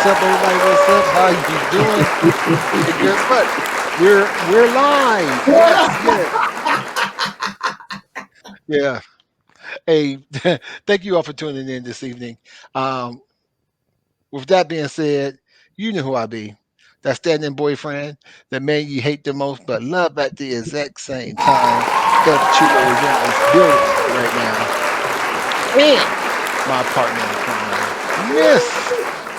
up, everybody? What's up? How you doing? And guess what? We're live. Yes, yes, yeah. Hey, thank you all for tuning in this evening. Um, with that being said, you know who I be. That standing boyfriend, the man you hate the most but love at the exact same time. Hef Chulo is in this building right now. And my partner in crime,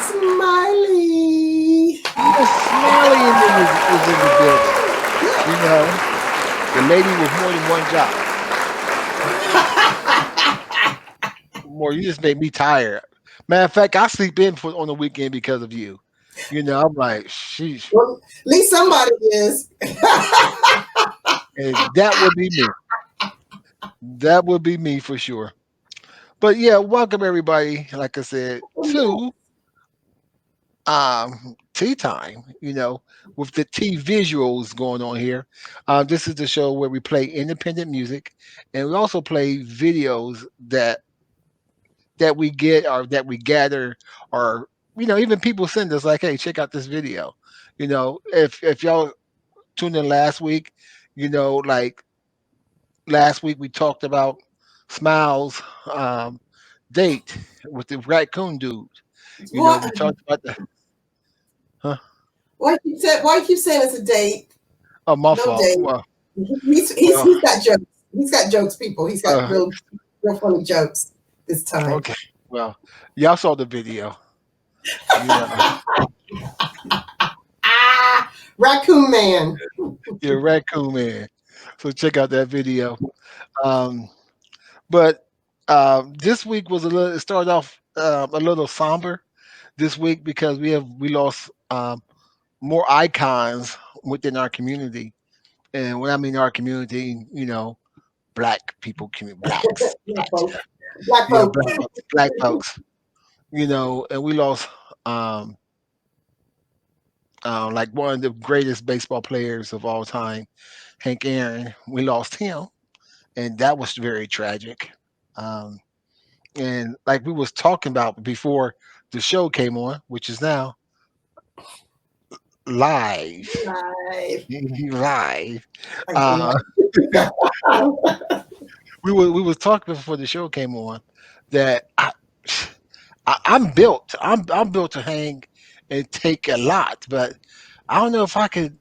Smiley. Miss Smiley is in the building. You know, the lady with more than one job. More, you just made me tired. Matter of fact, I sleep in on the weekend because of you. You know, I'm like, sheesh. Well, at least somebody is. And that would be me. That would be me for sure. But yeah, welcome everybody, like I said, to tea time, with the tea visuals going on here. This is the show where we play independent music and we also play videos that we get or that we gather or even people send us like, hey, check out this video. If y'all tuned in last week, like last week we talked about Smiles date with the raccoon dude. What? We talked about the huh? Why you keep saying it's a date? Oh, my No fault. date. Well, well, He's got jokes. He's got jokes, people. He's got uh, real funny jokes this time. okay. Well, y'all saw the video. You know, Raccoon Man. you're a raccoon man. So check out that video. Um, but this week was it started off a little somber this week because we lost more icons within our community. And when I mean our community, black people, blacks, Black folks. Black yeah, folks. black folks, and we lost um, like one of the greatest baseball players of all time, Hank Aaron. We lost him, and that was very tragic. Um, and like we was talking about before the show came on, which is now live, Live. live. I Uh, cannot. we was talking before the show came on that I'm built. I'm built to hang and take a lot, but I don't know if I could,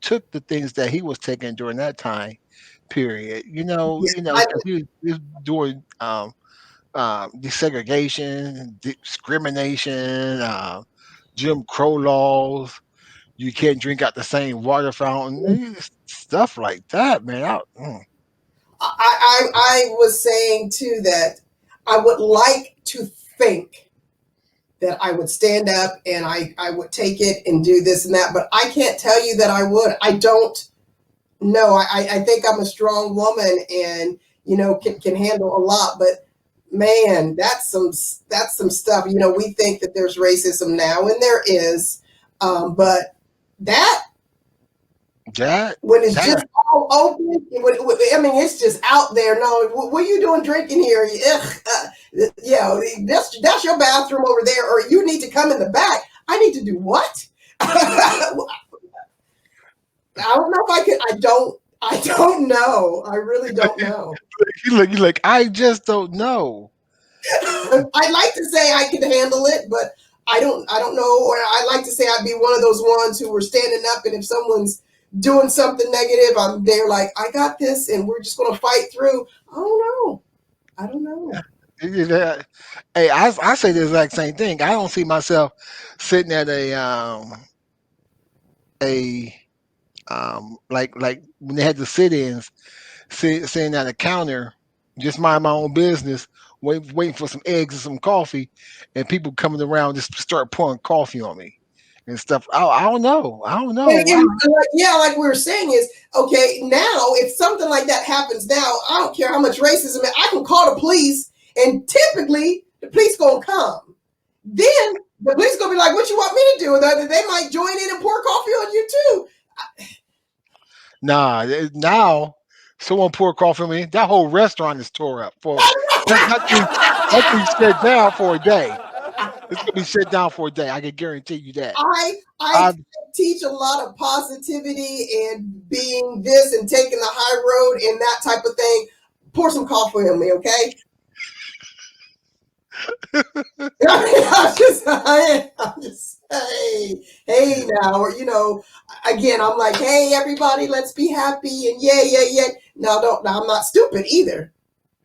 took the things that he was taking during that time period. Yeah, Because he was doing desegregation, discrimination, Jim Crow laws. You can't drink out the same water fountain, stuff like that, man. I was saying too that I would like to think that I would stand up and I would take it and do this and that, but I can't tell you that I would. I don't know. I think I'm a strong woman and can handle a lot, but man, that's some stuff. We think that there's racism now, and there is, but that That when it's that just all open, I mean, it's just out there. No, what are you doing drinking here? Ugh, yeah, that's your bathroom over there, or you need to come in the back. I need to do what? I don't know if I could. I don't know. I really don't know. you like I just don't know. I'd like to say I could handle it, but I don't know. Or I like to say I'd be one of those ones who were standing up, and if someone's doing something negative, I'm there like, I got this, and we're just going to fight through. I don't know. I don't know. Yeah. Hey, I say the exact same thing. I don't see myself sitting at a like when they had the sit-ins, sitting at a counter, just mind my own business, waiting for some eggs and some coffee, and people coming around just start pouring coffee on me and stuff. I don't know. I don't know. Yeah, like we were saying is, okay, now if something like that happens now, I don't care how much racism, I can call the police, and typically the police gonna come. Then the police gonna be like, what you want me to do? They might join in and pour coffee on you too. Nah, now someone pour coffee on me. That whole restaurant is tore up. For that thing shut down for a day. It's gonna be shut down for a day. I can guarantee you that. I I teach a lot of positivity and being this and taking the high road and that type of thing. Pour some coffee on me, okay? I'm just, hey, now, or again, I'm like, hey, everybody, let's be happy and yeah, yeah, yeah. Now, don't, now, I'm not stupid either.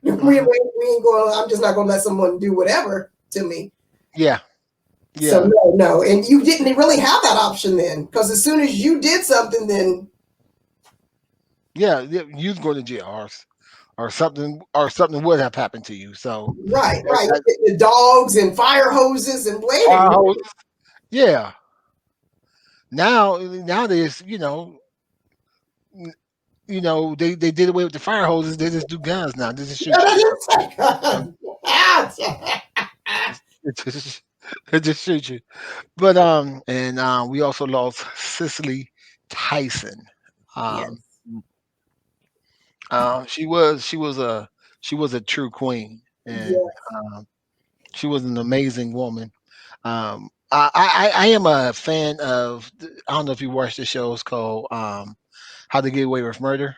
We Mhm. ain't going. I'm just not going to let someone do whatever to me. Yeah, So yeah, no, no, and you didn't really have that option then, because as soon as you did something, then yeah. You'd go to jail, or something would have happened to you. So, right, that, right, that, the dogs and fire hoses and wait a fire minute. hoses. Yeah. Nowadays, they did away with the fire hoses. They just do guns now. They just shoot you. Um, It just, it just shoot you. But and we also lost Cicely Tyson. Um, Yes, she was a true queen, and yes, she was an amazing woman. I am a fan of. I don't know if you watched the show. It's called How to Get Away with Murder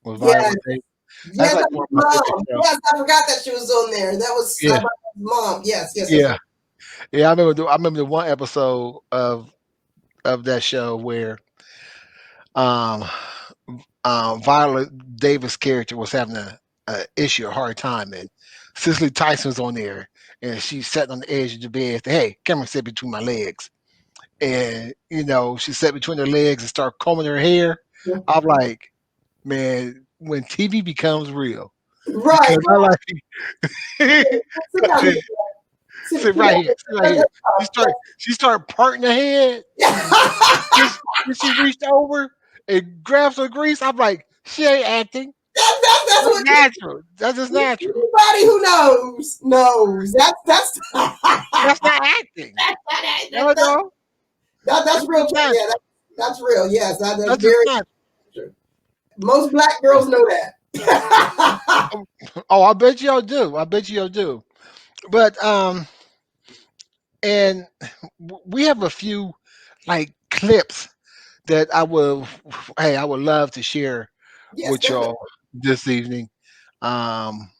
with yes, Viola Davis. That's yes. like That one was of my favorite mom. shows. Yes, I forgot that she was on there. That was Yeah, mom. Yes, yes, yes. yeah, yeah. I remember the one episode of that show where um Viola Davis' character was having a issue, a hard time, and Cicely Tyson's on there, and she's sitting on the edge of the bed. Hey, come and sit between my legs, and she sat between her legs and started combing her hair. yes. I'm like, man, when TV becomes real, Right. because I like Sit down. Sit, sit right here, sit right here. She start parting her head, yes. then she reached over and grabbed some grease. I'm like, she ain't acting. That's That's what natural. That's just natural. anybody who knows. That's That's not acting. No, no. that's That's real. just Yeah, natural. that's real. Yes, that's That's just very natural. true. Most black girls know that. Oh, I bet y'all do. I bet y'all do. But and we have a few like clips that hey, I would love to share Yes, with definitely. y'all this evening. Um,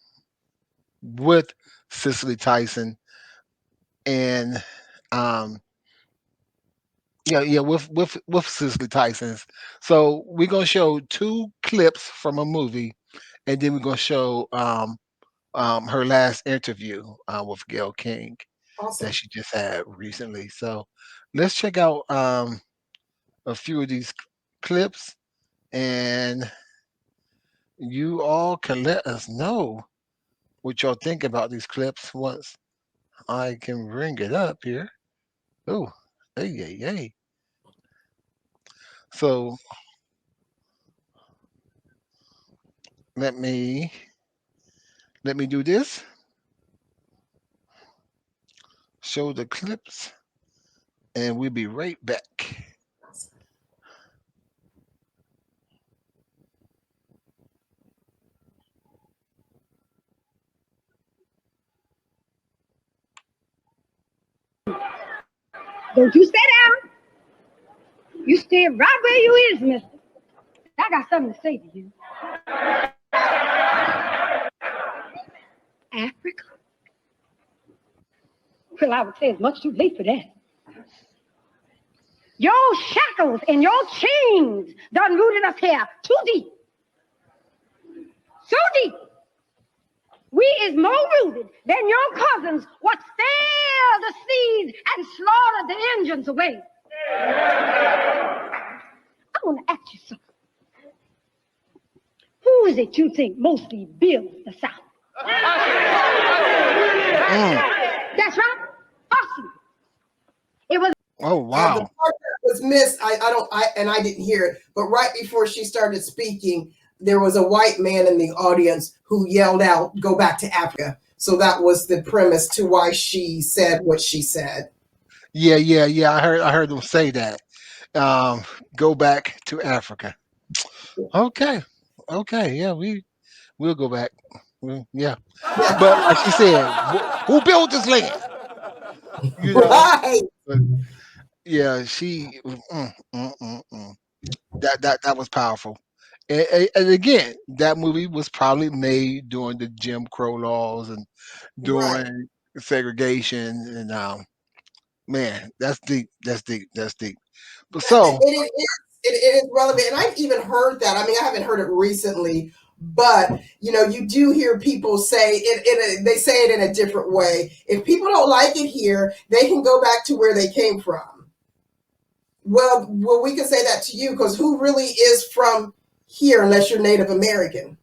with Cicely Tyson and um yeah, yeah, with Cicely Tyson's. So we're gonna show two clips from a movie, and then we're gonna show her last interview with Gail King that Awesome. she just had recently. So let's check out a few of these clips, and you all can let us know what y'all think about these clips once I can bring it up here. Oh, hey, hey, hey. So let me let me do this. Show the clips, and we'll be right back. Don't you sit down. You stay right where you is, mister. I got something to say to you. Africa? Well, I would say it's much too late for that. Your shackles and your chains done rooted us here too deep. So deep. We is more rooted than your cousins what stale the seeds and slaughtered the engines away. I want to ask you something. Who is it you think mostly builds the South? Mm. That's right. Us. It was Oh The wow. part that was missed, I didn't hear it, but right before she started speaking, there was a white man in the audience who yelled out, "Go back to Africa." So that was the premise to why she said what she said. Yeah, yeah, yeah. I heard them say that. Um, go back to Africa. Okay. Okay. Yeah, we'll go back. Yeah. Yeah. But like she said, who built this land? you know. Right. But yeah, she mm, mm, mm, mm. That was powerful. And again, that movie was probably made during the Jim Crow laws and Right. during segregation. And man, that's deep. That's deep. That's deep. But so It is relevant, and I've even heard that. I mean, I haven't heard it recently, but you do hear people say it. They say it in a different way. If people don't like it here, they can go back to where they came from. Well, we can say that to you because who really is from here unless you're Native American?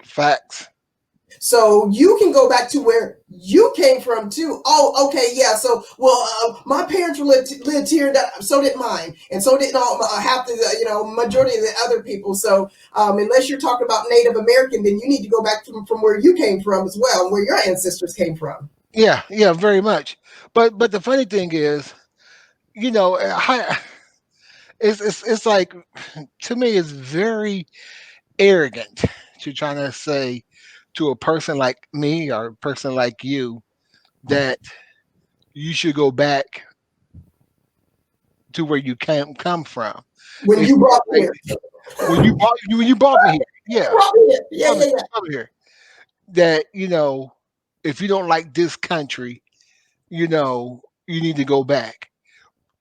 facts. So you can go back to where you came from too. Oh, okay, yeah. So, well, my parents lived here. So did mine, and so did all half the majority of the other people. So, unless you're talking about Native American, then you need to go back from where you came from as well, where your ancestors came from. Yeah, yeah, very much. But the funny thing is, it's like to me, it's very arrogant to trying to say to a person like me or a person like you that you should go back to where you come from. When It's you brought me like here, when you brought me here, you yeah, brought me here. Yeah, brought me, yeah, yeah. brought me here. That if you don't like this country, you need to go back.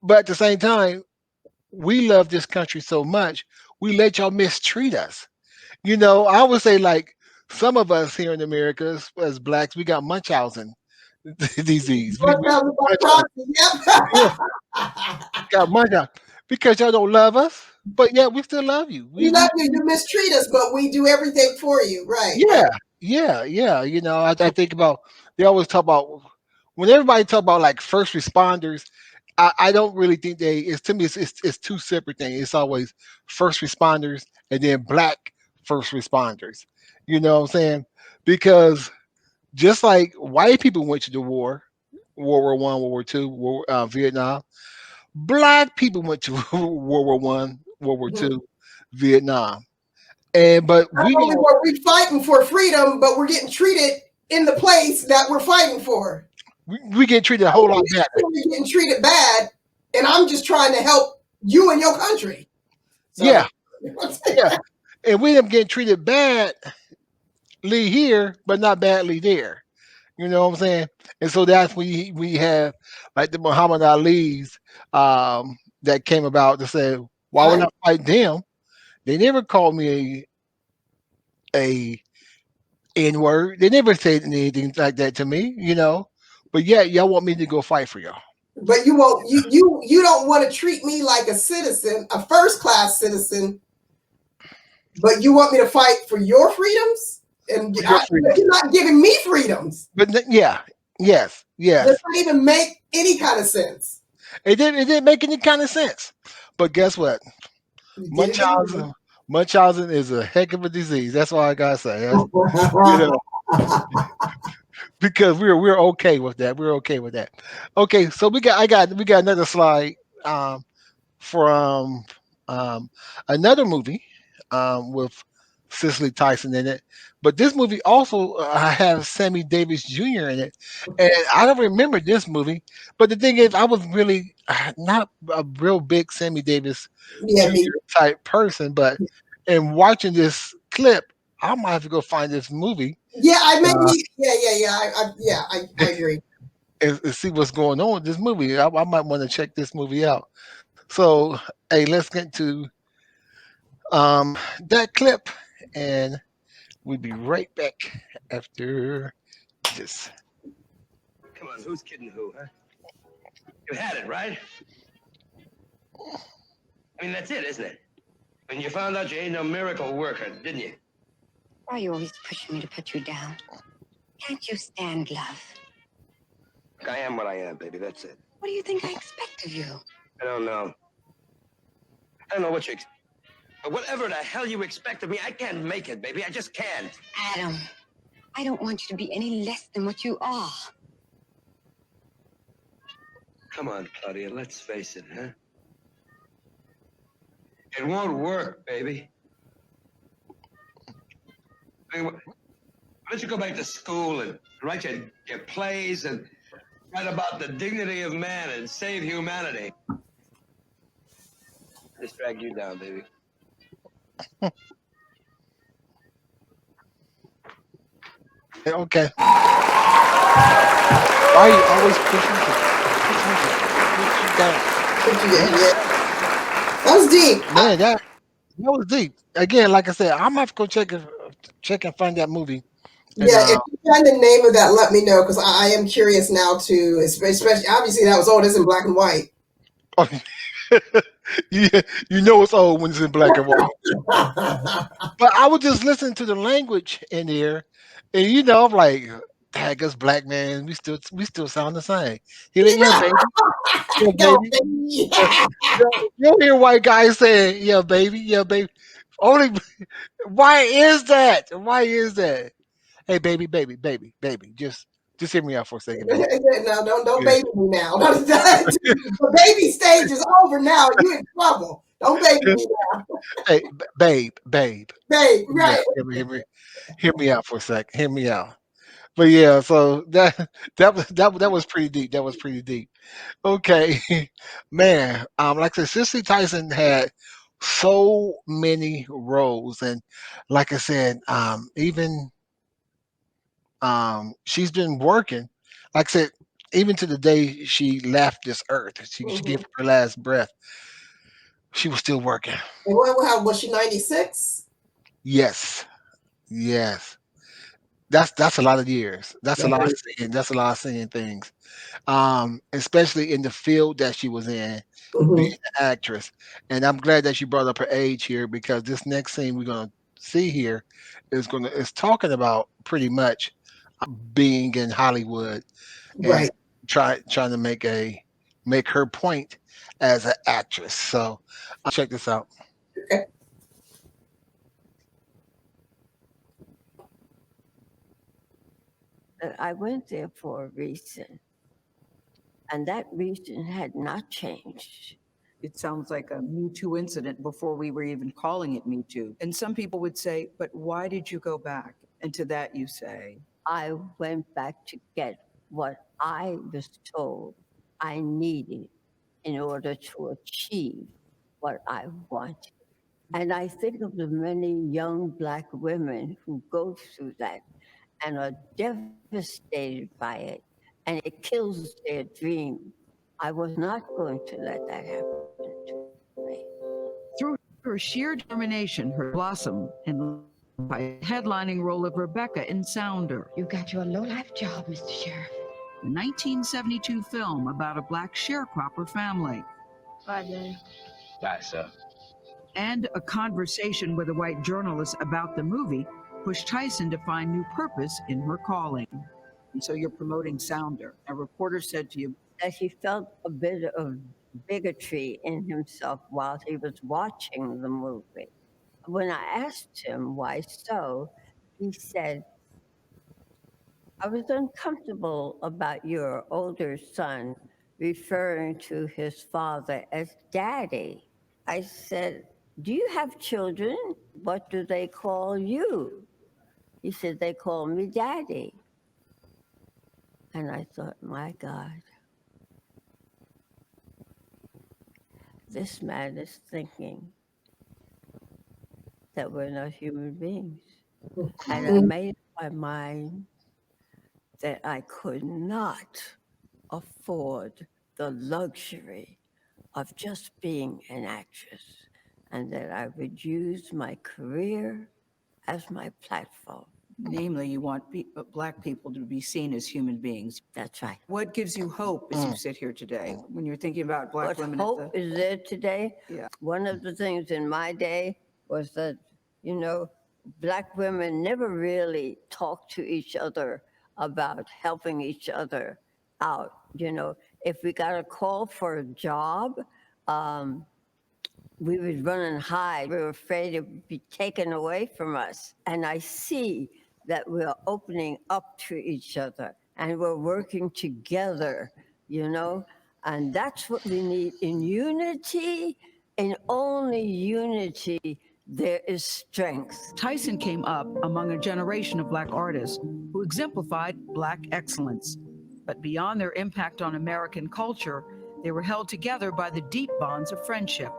But at the same time, we love this country so much, we let y'all mistreat us. I would say like some of us here in America as blacks, we got Munchausen disease. We, What we about Munchausen, proxy? yeah, Yep. got Munchausen because y'all don't love us, but yeah, we still love you. We love you. You mistreat us, but we do everything for you. Right, Yeah, right. yeah, yeah. I think about they always talk about when everybody talk about like first responders. I don't really think it's to me it's two separate things. It's always first responders and then black first responders. You know what I'm saying? Because just like white people went to the war, World War I, World War II, Vietnam, black people went to World War I, World War II, Vietnam. And but Not we only got were we fighting for freedom, but we're getting treated in the place that we're fighting for. we get treated a whole lot better. We're getting treated bad, and I'm just trying to help you and your country. Yeah, So, yeah. And we them getting treated badly here, but not badly there. You know what I'm saying? And so that's when we have like the Muhammad Ali's that came about to say, why would I right. fight them? They never called me a N word. They never said anything like that to me. But yeah, y'all want me to go fight for y'all. But you won't. You don't want to treat me like a citizen, a first class citizen. But you want me to fight for your freedoms, and For your freedom. you're not giving me freedoms. But yeah, yes, Does yes. not even make any kind of sense. It didn't make any kind of sense. But guess what? You did it anyway. Munchausen Munchausen is a heck of a disease. That's all I gotta say. You know, because we're okay with that. We're okay with that. Okay, so we got another slide from um, another movie with Cicely Tyson in it. But this movie also has Sammy Davis Jr. in it, and I don't remember this movie. But the thing is, I was really not a real big Sammy Davis Yeah, me. Jr. type person, but in watching this clip, I might have to go find this movie Yeah, I uh, maybe. Yeah. I agree. and see what's going on with this movie. I might want to check this movie out. So, hey, let's get to that clip, and we'll be right back after this. Come on, who's kidding who, huh? You had it, right? I mean, that's it, isn't it? And you found out you ain't no miracle worker, didn't you? Why are you always pushing me to put you down? Can't you stand love? I am what I am, baby, that's it. What do you think I expect of you? I don't know. I don't know what you expect. But whatever the hell you expect of me, I can't make it, baby. I just can't. Adam, I don't want you to be any less than what you are. Come on, Claudia, let's face it, huh? It won't work, baby. I mean, why don't you go back to school and write your plays and Write about the dignity of man and save humanity. Just drag you down, baby. Okay. Why are you always push you down? Yeah, that was deep. Man, that was deep. Again, like I said, I'm gonna have to go check and find that movie. And Yeah, if you find the name of that, let me know because I am curious now too. Especially, obviously, that was old. It's in black and white. oh, you you know it's old when it's in black and white. But I was just listening to the language in here, and I'm like, tag us black man, we still sound the same. He like, yeah, baby, yeah, Yo, baby. Uh, yeah. you'll hear white guys saying, yeah, baby, yeah, baby. Only why is that? Why is that? Hey, baby, baby, baby, baby, just hear me out for a second, baby. Now, don't Yeah. baby me now. The baby stage is over now. You in trouble. Don't baby me now, Hey, babe. babe. Yeah, Right. hear me out for a second. Hear me out. But yeah, so that was pretty deep. That was pretty deep. Okay, man. Like I said, Cicely Tyson had so many roles, and like I said, even she's been working. Like I said, even to the day she left this earth, she gave Mm-hmm. up her last breath. She was still working. And how was she 96? Yes, yes. That's a lot of years. That's a lot of seeing. That's a lot of seeing things. Especially in the field that she was in, being Mm-hmm. an actress. And I'm glad that you brought up her age here because this next scene we're gonna see here is talking about pretty much being in Hollywood and Right. trying to make her point as an actress. So check this out. Okay. I went there for a reason, and that reason had not changed. It sounds like a Me Too incident before we were even calling it Me Too. And some people would say, but why did you go back? And to that you say, I went back to get what I was told I needed in order to achieve what I wanted. And I think of the many young Black women who go through that and are devastated by it, and it kills their dream. I was not going to let that happen to me. through her sheer determination, her blossom and by a headlining role of Rebecca in Sounder, You got your low-life job, Mr. Sheriff. a 1972 film about a Black sharecropper family, Bye, Daddy. Bye, sir. and a conversation with a white journalist about the movie pushed Tyson to find new purpose in her calling. And so you're promoting Sounder. A reporter said to you, That he felt a bit of bigotry in himself while he was watching the movie. When I asked him why so, he said, I was uncomfortable about your older son referring to his father as daddy. I said, do you have children? What do they call you? He said, they call me daddy. And I thought, my God, this man is thinking that we're not human beings. And I made up my mind that I could not afford the luxury of just being an actress and that I would use my career as my platform. namely, you want Black people to be seen as human beings. That's right. What gives you hope as you sit here today when you're thinking about Black What women? hope is there today? Yeah. One of the things in my day was that, Black women never really talked to each other about helping each other out. If we got a call for a job, we would run and hide. We were afraid it would be taken away from us. And I see that we're opening up to each other and we're working together, and that's what we need in unity. In only unity, there is strength. Tyson came up among a generation of Black artists who exemplified Black excellence. But beyond their impact on American culture, they were held together by the deep bonds of friendship.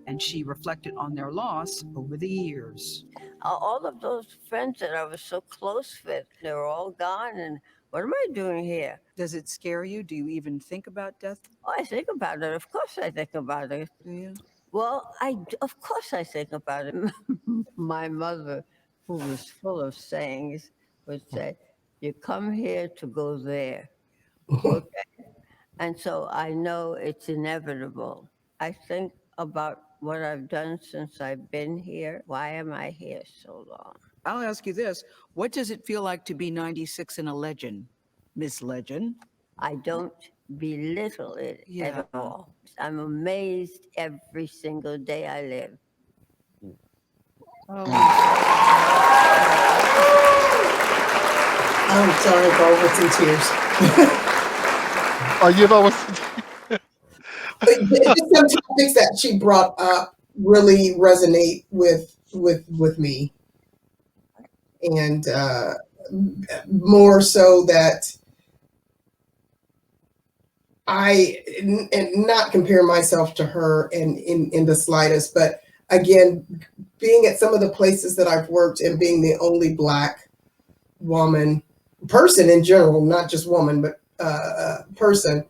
And she reflected on their loss over the years. All of those friends that I was so close with, they were all gone. And what am I doing here? Does it scare you? Do you even think about death? Oh, I think about it. Of course, I think about it. Do you? Well, of course I think about it. My mother, who was full of sayings, would say, "You come here to go there." Okay. And so I know it's inevitable. I think about what I've done since I've been here. Why am I here so long? I'll ask you this. What does it feel like to be 96 and a legend? Miss Legend? I don't belittle it Yeah. at all. I'm amazed every single day I live. Oh, I'm sorry, Bo, with some tears. Are you always Just some topics that she brought up really resonate with me, and more so that and not compare myself to her in the slightest, but again, being at some of the places that I've worked and being the only Black woman person in general, not just woman, but person,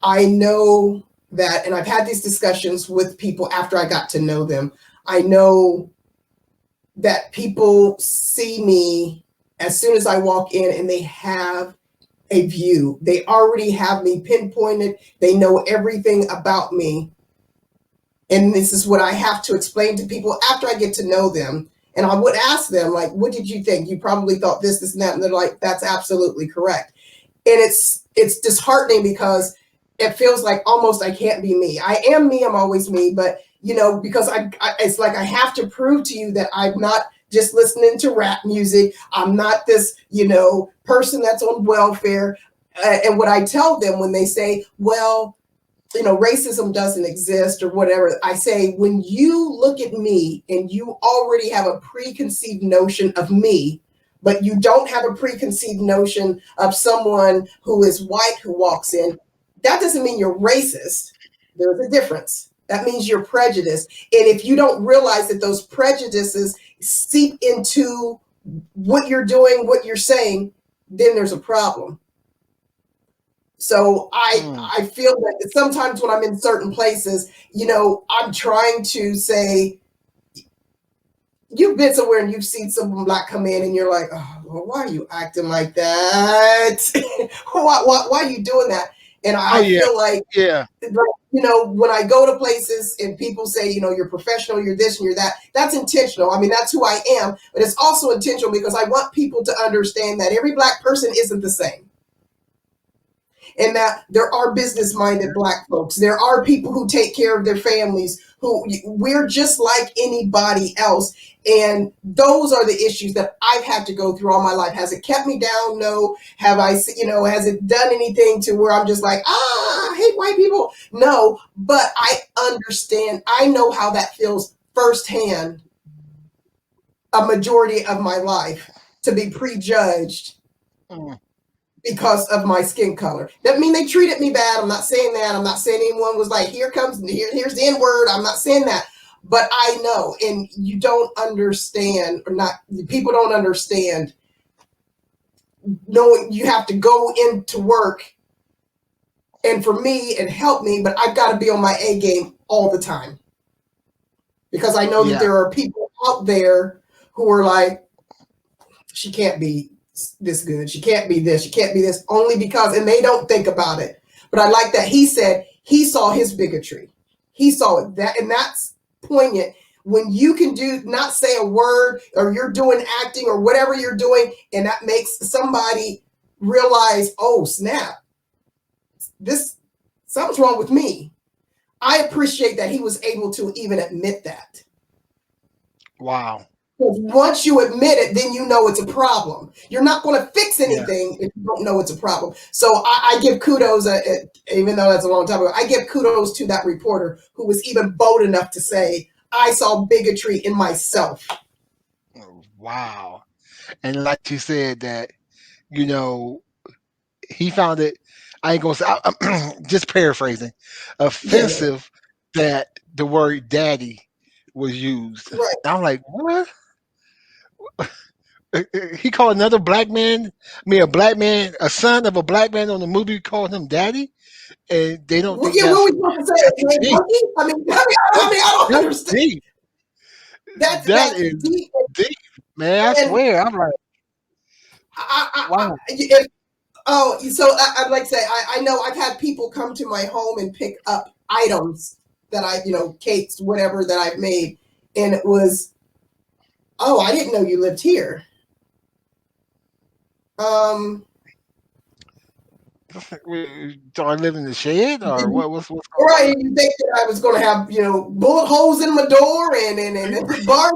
I know that, and I've had these discussions with people after I got to know them. I know that people see me as soon as I walk in and they have a view. They already have me pinpointed. They know everything about me. And this is what I have to explain to people after I get to know them. And I would ask them, like, what did you think? You probably thought this, and that. And they're like, that's absolutely correct. And it's disheartening because it feels like almost I can't be me. I am me. I'm always me. But, because it's like I have to prove to you that I'm not just listening to rap music. I'm not this, person that's on welfare. And what I tell them when they say, well, racism doesn't exist or whatever, I say, when you look at me and you already have a preconceived notion of me, but you don't have a preconceived notion of someone who is white who walks in, that doesn't mean you're racist. There's a difference. That means you're prejudiced. And if you don't realize that those prejudices seep into what you're doing, what you're saying, then there's a problem. So I feel that sometimes when I'm in certain places, I'm trying to say, you've been somewhere and you've seen someone Black come in and you're like, oh, well, why are you acting like that? why are you doing that? And I feel like, when I go to places and people say, you're professional, you're this and you're that, that's intentional. I mean, that's who I am, but it's also intentional because I want people to understand that every Black person isn't the same. And that there are business-minded Black folks. There are people who take care of their families, who we're just like anybody else. And those are the issues that I've had to go through all my life. Has it kept me down? No. Have I, has it done anything to where I'm just like, I hate white people? No, but I understand. I know how that feels firsthand a majority of my life, to be prejudged because of my skin color. Doesn't mean they treated me bad. I'm not saying that. I'm not saying anyone was like, here's the N-word. I'm not saying that. But I know, and you don't understand, or not, people don't understand, knowing you have to go into work, and for me, it helped me, but I've got to be on my A game all the time. Because I know that there are people out there who are like, she can't be this good. She can't be this. She can't be this, only because, and they don't think about it. But I like that he said he saw his bigotry. He saw it, and that's poignant. When you can not say a word, or you're doing acting or whatever you're doing, and that makes somebody realize, oh snap, something's wrong with me. I appreciate that he was able to even admit that. Wow. Once you admit it, then you know it's a problem. You're not going to fix anything if you don't know it's a problem. So I give kudos, even though that's a long time ago, I give kudos to that reporter who was even bold enough to say, I saw bigotry in myself. Wow. And like you said that, he found it. I ain't gonna say. Just paraphrasing, Yeah, yeah. offensive that the word "daddy" was used. Right. I'm like, what? He called another black man, a black man, a son of a black man on the movie, called him daddy, and they don't think Yeah, what that's we supposed to say? His name deep. Monkey? I don't That's understand. deep. That That's is deep. deep, man. I And swear. I'm like, wow. if so I'd like to say I know I've had people come to my home and pick up items that cakes, whatever that I've made, and it was, oh, I didn't know you lived here. Um, Do I live in the shed or what? What's going on? right? You think that I was going to have bullet holes in my door and bars?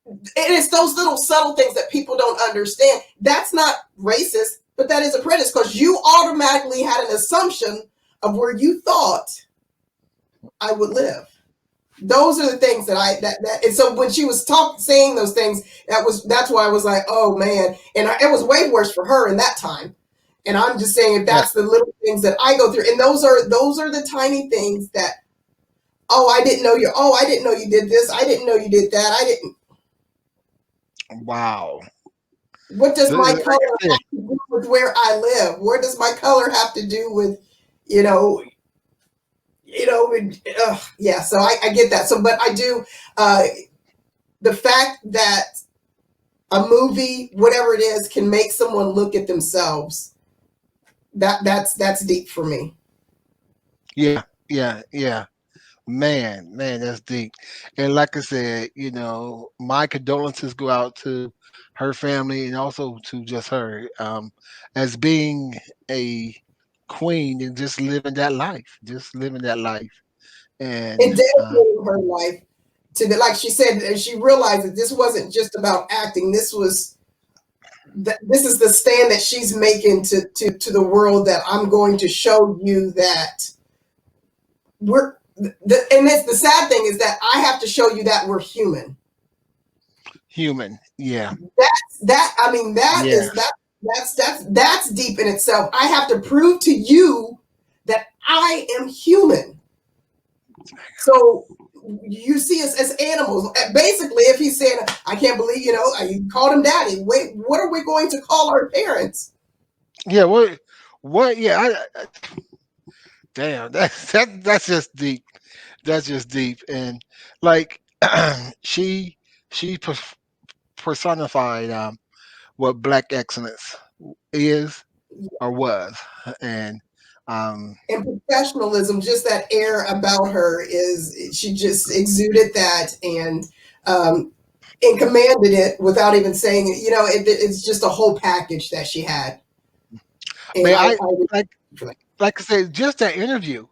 And it's those little subtle things that people don't understand. That's not racist, but that is a prejudice because you automatically had an assumption of where you thought I would live. Those are the things that and so when she was saying those things, that's why I was like, oh man, and it was way worse for her in that time. And I'm just saying, if Yeah. that's the little things that I go through, and those are the tiny things that, oh, I didn't know you did this, I didn't know you did that, I didn't. Wow. What does my Like color I said, have to do with where I live? Where does my color have to do with, you know, yeah. So I get that. So, but I do, the fact that a movie, whatever it is, can make someone look at themselves. That's deep for me. yeah, yeah. Man, that's deep. And like I said, my condolences go out to her family and also to just her, as being a queen and just living that life, and And dedicating her life to the, like she said, and she realized that this wasn't just about acting. This is the stand that she's making to the world, that I'm going to show you that and it's the sad thing is that I have to show you that we're human. human. Yeah, I mean, yes, that's deep in itself. I have to prove to you that I am human. So you see us as animals. Basically, if he's saying, I can't believe, you called him daddy. Wait, what are we going to call our parents? yeah. What? Yeah. Damn, that's just deep. That's just deep, and like she personified what black excellence is or was, and um, And professionalism, just that air about her, she just exuded that, um, and commanded it without even saying it. It's just a whole package that she had. And man, I I like like I said, just that interview,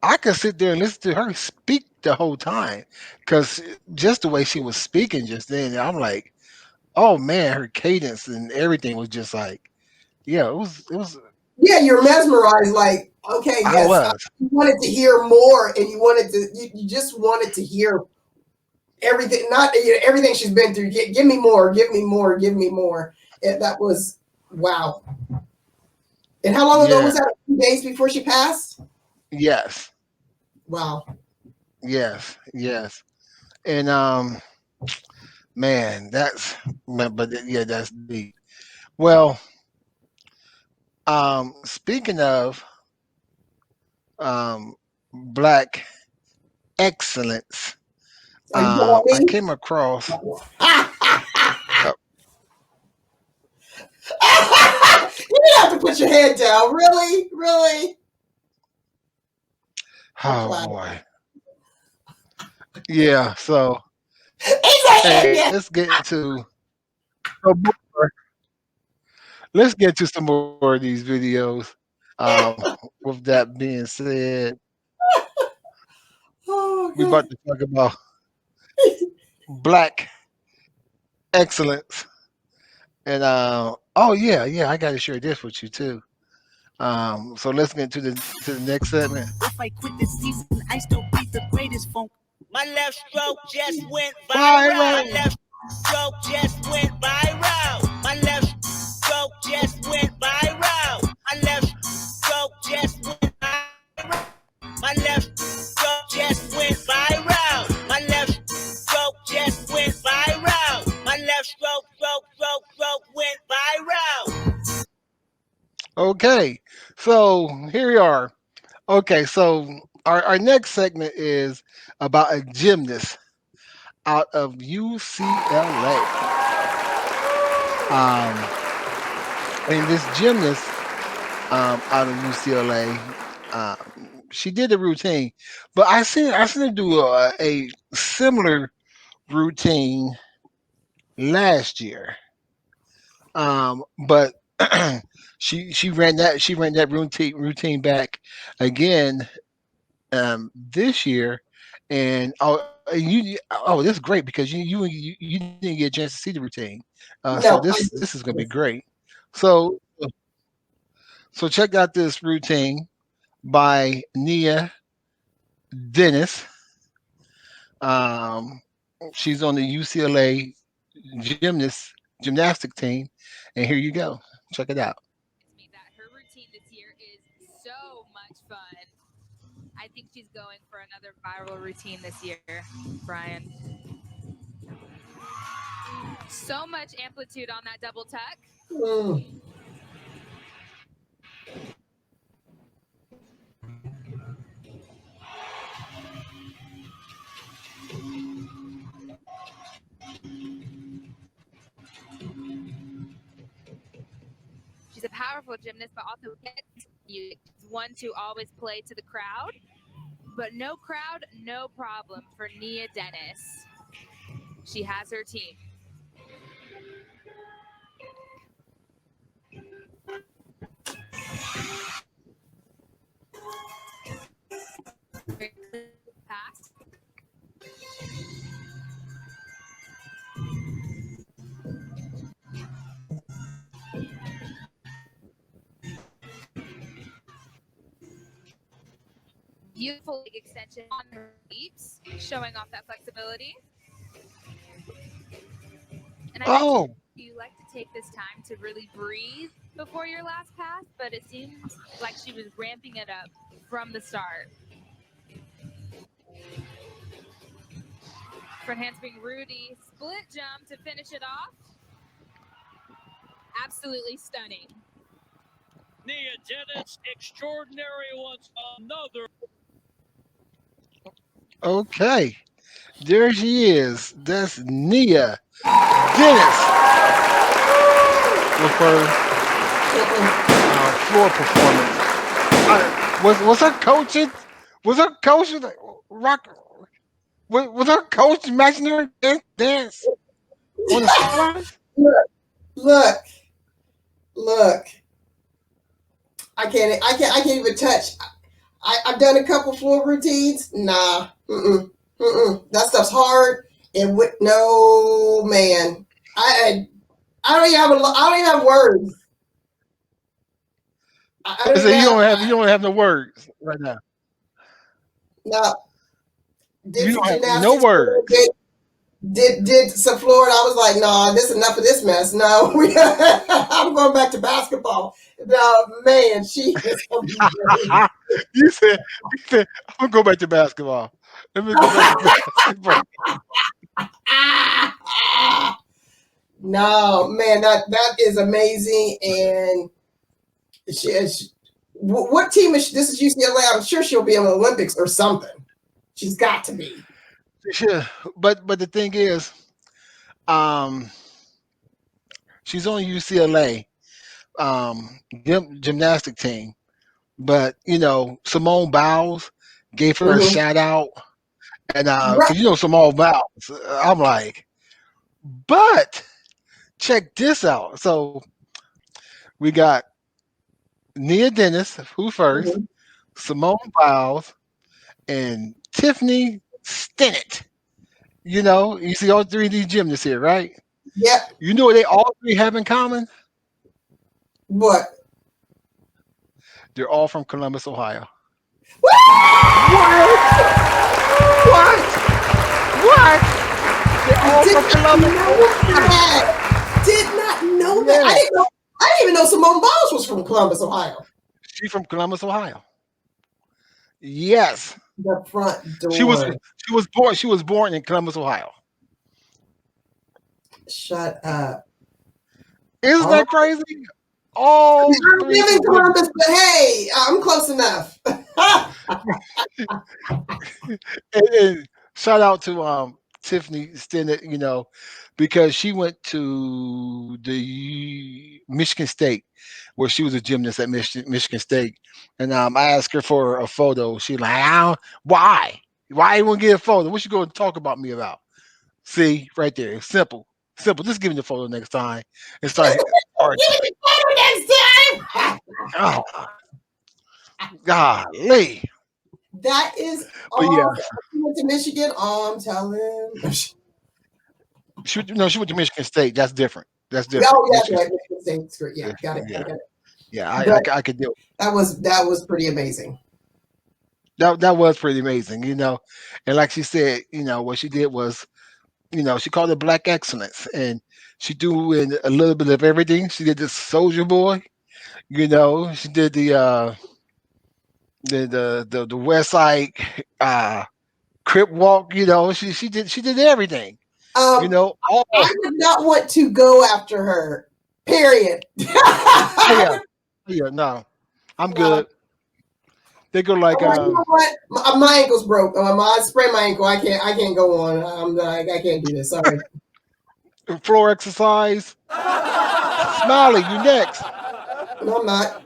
I could sit there and listen to her speak the whole time because just the way she was speaking just then, I'm like, oh man, her cadence and everything was just like, yeah, it was. yeah, you're mesmerized. Like, okay, I yes, was. you wanted to hear more, and you just wanted to hear everything, not everything she's been through. Give me more, give me more, give me more. And that was, wow. And how long ago Yeah. was that? A few days before she passed? Yes. Wow. Yes. And man, yeah, that's deep. Well, speaking of black excellence, Are you talking I about came across. me? Uh, You didn't have to put your head down. Really? Really? I'm oh flattered. boy, yeah. So Exactly. hey, Yeah. some more, let's get to some more of these videos. Um, with that being said, Oh, we God. about to talk about black excellence. And oh yeah, I got to share this with you too. So let's get to the next segment. If I quit this season, I still be the greatest funk. My left stroke just went viral. My Viral. left stroke just went viral. My left stroke just went viral. Okay, so here we are. Okay, so our next segment is about a gymnast out of UCLA. Um, and this gymnast out of UCLA, she did the routine, but I seen her do a similar routine last year. But she ran that routine back again this year, and this is great because you didn't get a chance to see the routine, so No, this is going to be great. So so check out this routine by Nia Dennis. Um, she's on the UCLA gymnastic team, and here you go. Check it out. Me that her routine this year is so much fun. I think she's going for another viral routine this year, Brian. So much amplitude on that double tuck. mm, She's a powerful gymnast, but also gets you. She's one to always play to the crowd, but no crowd, no problem for Nia Dennis. She has her team. Pass. Beautiful leg extension on her leaps, showing off that flexibility. And I mentioned Oh, you like to take this time to really breathe before your last pass, but it seems like she was ramping it up from the start. Front handspring Rudy split jump to finish it off. Absolutely stunning. Nia Dennis, extraordinary once another. okay. There she is. That's Nia Dennis with her mm-mm. floor performance. Was her coaching? Was her coach like, rock? Was her coach matching her dance on the sidelines? Look, look, look. I can't even touch. I've done a couple floor routines. Nah, that stuff's hard. And with no man, I I don't even have I don't even have words. I I don't said even have. you don't have no words right now. No, did You some don't have no gymnastics for a little words. bit. Did some floor, and I was like, no, this is enough of this mess. No, I'm going back to basketball. No, man, she is amazing. You said I'm gonna go back to basketball. Let me go back to basketball. No, man, that is amazing. And what team is she? This is UCLA. I'm sure she'll be in the Olympics or something. She's got to be. Sure. But the thing is, um, she's on UCLA gymnastic team. But Simone Biles gave her a Mhm. shout out, and Right. because Simone Biles, I'm like, but check this out. So we got Nia Dennis, who first, Mhm. Simone Biles, and Tiffany Stennett. You see all three of these gymnasts here, right? Yep. You know what they all three have in common? What? They're all from Columbus, Ohio. What? What? What? They're all Did from not Columbus, know Ohio. that. Did not know that. Yeah, I didn't even know Simone Biles was from Columbus, Ohio. she's from Columbus, Ohio. Yes, The front she was. door. She was born. She was born in Columbus, Ohio. Shut up. Isn't All right. that crazy? All I three live in contenders. Columbus, but hey, I'm close enough. And shout out to Tiffany Stinnett, because she went to the Michigan State, where she was a gymnast at Michigan State, and I asked her for a photo. She like, why? Why you want to get a photo? What you going to talk about me about? See, right there, simple, simple. Just give me the photo next time and start arguing. Give me the next time. Oh, golly. That is But yeah, awesome. You went to Michigan. Oh, I'm telling. she went to Michigan State. That's different. That's different. Oh, yeah, Michigan right. Michigan State. State. Yeah, got it. Yeah, Got it. yeah. But I could do it. that was pretty amazing. That was pretty amazing, And like she said, what she did was, she called it Black Excellence, and she doing a little bit of everything. She did the Soldier Boy, She did the West Side uh, Crip Walk, She did everything, Um, All. I would not want to go after her. Period. Oh yeah, I would, yeah. No, I'm no. good. They go like I'm like, you know what? My ankle's broke. I sprained my ankle. I can't go on. I can't do this. Sorry. floor exercise. Smiley, you next. No, I'm not.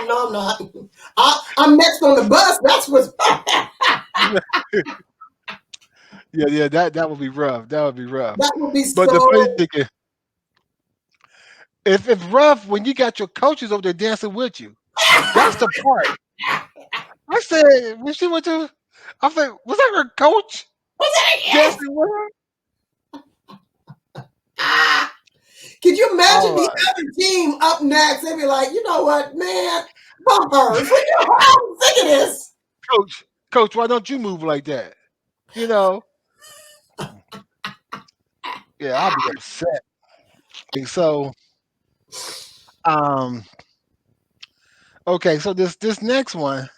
No, I'm not. I'm next on the bus. That's what's. Yeah. That would be rough. That would be rough. That would be But the funny so. thing is, if it's rough when you got your coaches over there dancing with you, that's the part. I said when she went to, I said, was that her coach Yes. dancing with her? Could you imagine All the right, other team up next? They'd be like, you know what, man, bumpers. I'm sick of this. coach, why don't you move like that? You know, yeah, I'll be upset. So, um, okay, so this next one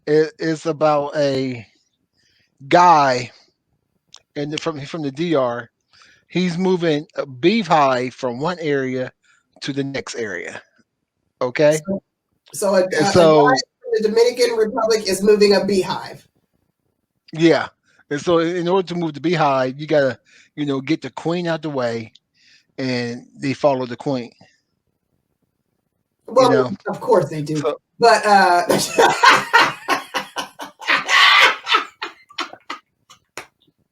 is about a guy from the DR. He's moving a beehive from one area to the next area. Okay, So a and guy so from the Dominican Republic is moving a beehive. yeah, and so in order to move the beehive, you gotta get the queen out the way, and they follow the queen. You Well, know, of course they do. so But mm.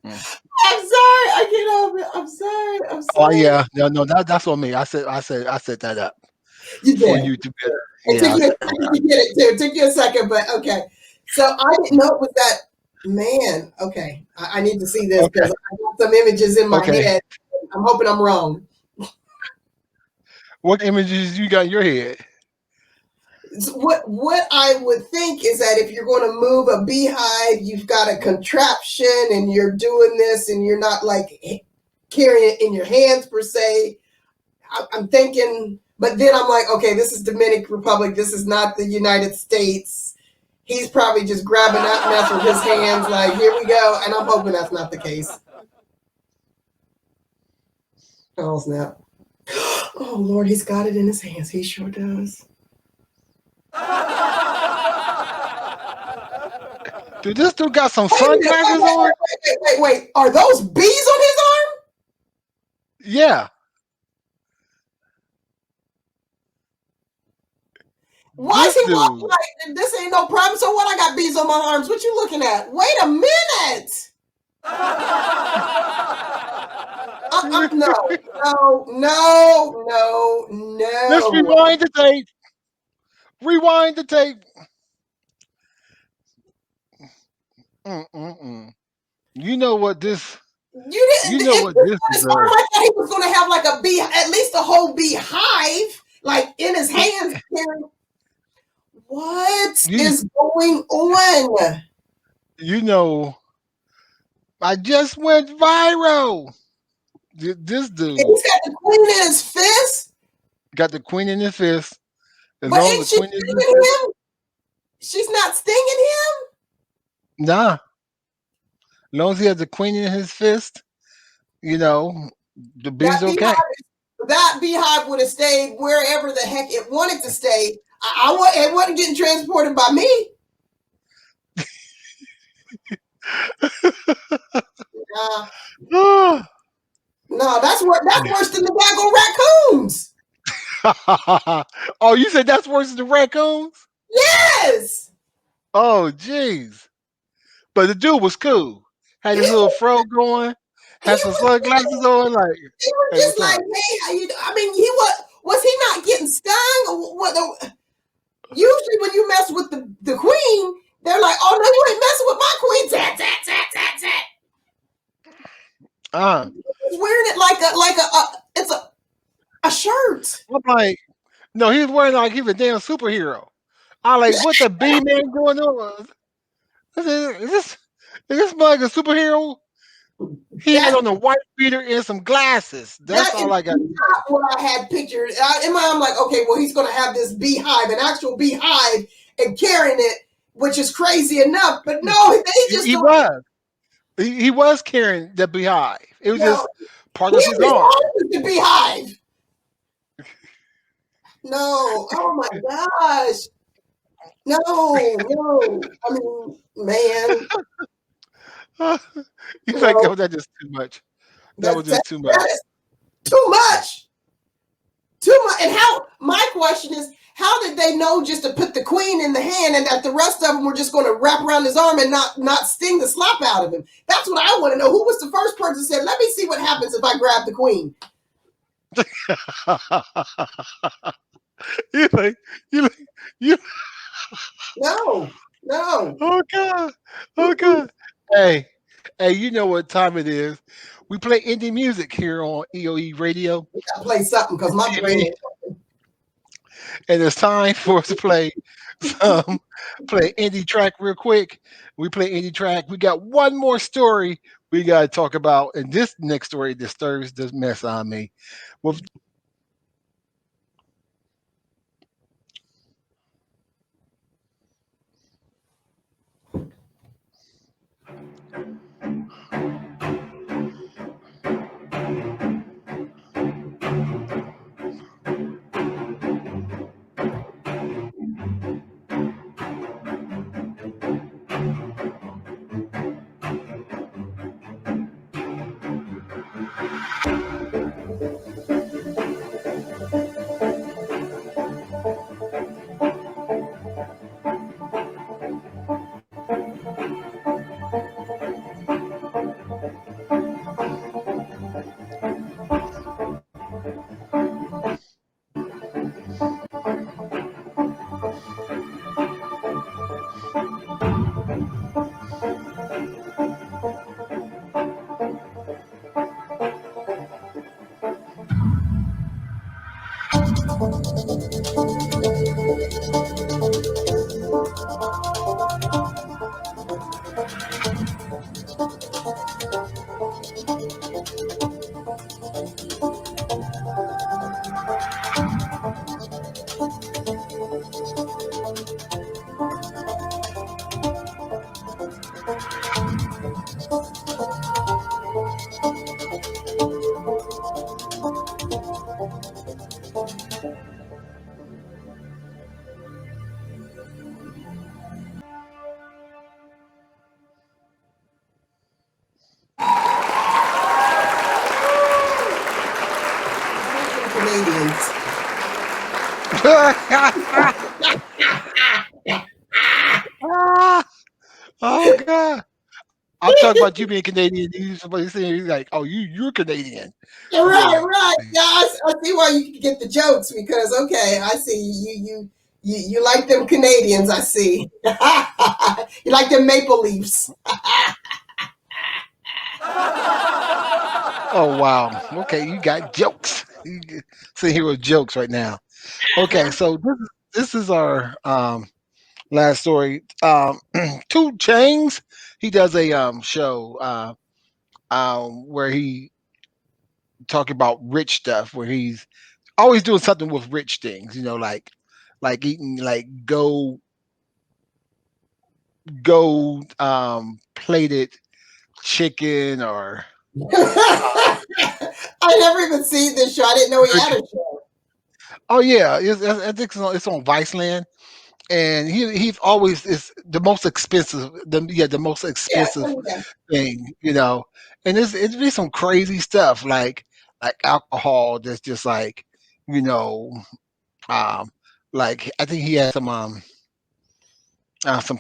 I'm sorry, I can't help it. I'm sorry. I'm Oh sorry. yeah, no, that's on me. I set that up You for did. you to get. It Yeah, took I you a set that second up. to get it too. It took you a second, but okay. So I didn't know it was that man. Okay. I need to see this Okay, because I got some images in my okay. head. I'm hoping I'm wrong. What images you got in your head? What I would think is that if you're going to move a beehive, you've got a contraption and you're doing this and you're not like carrying it in your hands per se. I'm thinking, but then I'm like, okay, this is Dominican Republic. This is not the United States. He's probably just grabbing that mess with his hands, like, here we go. And I'm hoping that's not the case. Oh, snap. Oh, Lord, he's got it in his hands. He sure does. Dude, this dude got some Wait a minute. sunglasses on. Wait. Are those bees on his arm? Yeah, Why is this he walking dude. like this ain't no problem? So what? I got bees on my arms. What you looking at? Wait a minute. Let's No. rewind the tape. Rewind the tape. Mm-mm-mm. You know what this? You You didn't. know If what this this was arm, deserves? I thought he was going to have like a bee, at least a whole beehive, like in his hands. What You is going on? you know, I just went viral. This And dude he's got the queen in his fist, got the queen in his fist. As but long as ain't the she queen is in his stinging fist, him? She's not stinging him. nah. As long as he has the queen in his fist, the That bee's beehive okay. that beehive would have stayed wherever the heck it wanted to stay. It wasn't getting transported by me. Ah. No, that's worse than the daggone raccoons. Oh, you said that's worse than the raccoons? Yes. Oh, jeez. But the dude was cool. Had He his little fro going, he had some was sunglasses on, like, he was hey, just what's like, up? hey, how you I mean, was he not getting stung? Or what? Usually when you mess with the queen, they're like, oh no, you ain't messing with my queen. Tat, tat, tat, tat, tat. Uh, He's wearing it it's a shirt. I'm like, no, he was wearing like he was a damn superhero. I like, what the B man going on? Is this mug a superhero? He had That on a white beater and some glasses. That's that is all I got to not say. what I had pictured. In my, I'm like, okay, well, he's going to have this beehive, an actual beehive, and carrying it, which is crazy enough. But no, they just He don't. was. He was carrying the beehive. It was No, just part he of his was arm. always the beehive. No, oh my gosh, no, no. I mean, man, He's like, no, oh, that's just too much. That was that just too much. is too much. Too much. And how? My question is, how did they know just to put the queen in the hand, and that the rest of them were just going to wrap around his arm and not sting the slap out of him? That's what I want to know. Who was the first person that said, "Let me see what happens if I grab the queen"? you like, you like, you. No, no. Oh God, oh God. Hey, hey, you know what time it is? We play indie music here on EOE Radio, We gotta play something because my brain TV, ain't. and it's time for us to some play indie track real quick. We play indie track. We got one more story we got to talk about, and this next story disturbs this mess on me. With Canadians. oh God. I'm talking about you being Canadian. You somebody saying he's like, oh, you're Canadian. Right, Yeah. right. Yeah, I see why you can get the jokes because okay, I see you like them Canadians. I see. You like them maple leafs. Oh wow. Okay, you got jokes. You see here with jokes right now. Okay, so this is our last story. Two Chains. He does a show where he talk about rich stuff. Where he's always doing something with rich things. Like eating like gold plated chicken or I I never even seen this show. I didn't know he had a show. Oh yeah, I think it's on Viceland, and he's always is the most expensive. The most Yeah, expensive yeah. thing, and it's be some crazy stuff like alcohol that's just like you know um like I think he had some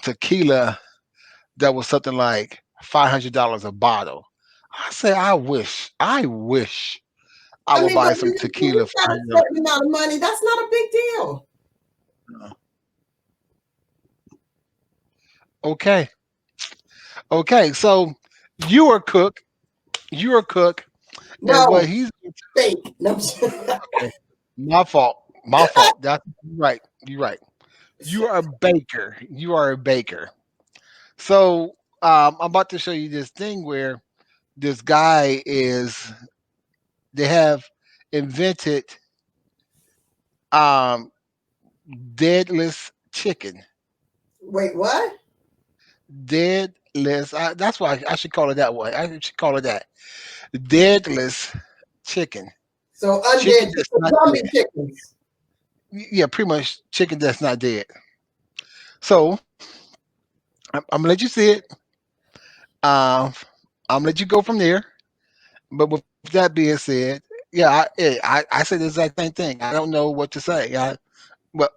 tequila that was something like $500 a bottle. I say I wish I I would mean, buy but some when tequila you've for got a $500. certain amount of money, that's not a big deal. Okay, okay, so you are a cook, you're a cook, and what No, he's fake. No. okay. My fault. That's right. You're right. You are a baker. You are a baker. So I'm about to show you this thing where this guy is. They have invented um, deadless chicken. Wait, what? Deadless. That's why I should call it that way. I should call it that. Deadless chicken. So Chicken undead, that's so not zombie dead. chickens. Yeah, pretty much chicken that's not dead. So I'm gonna let you see it. I'm gonna let you go from there. But with that being said, yeah, I said the exact same thing. I don't know what to say. But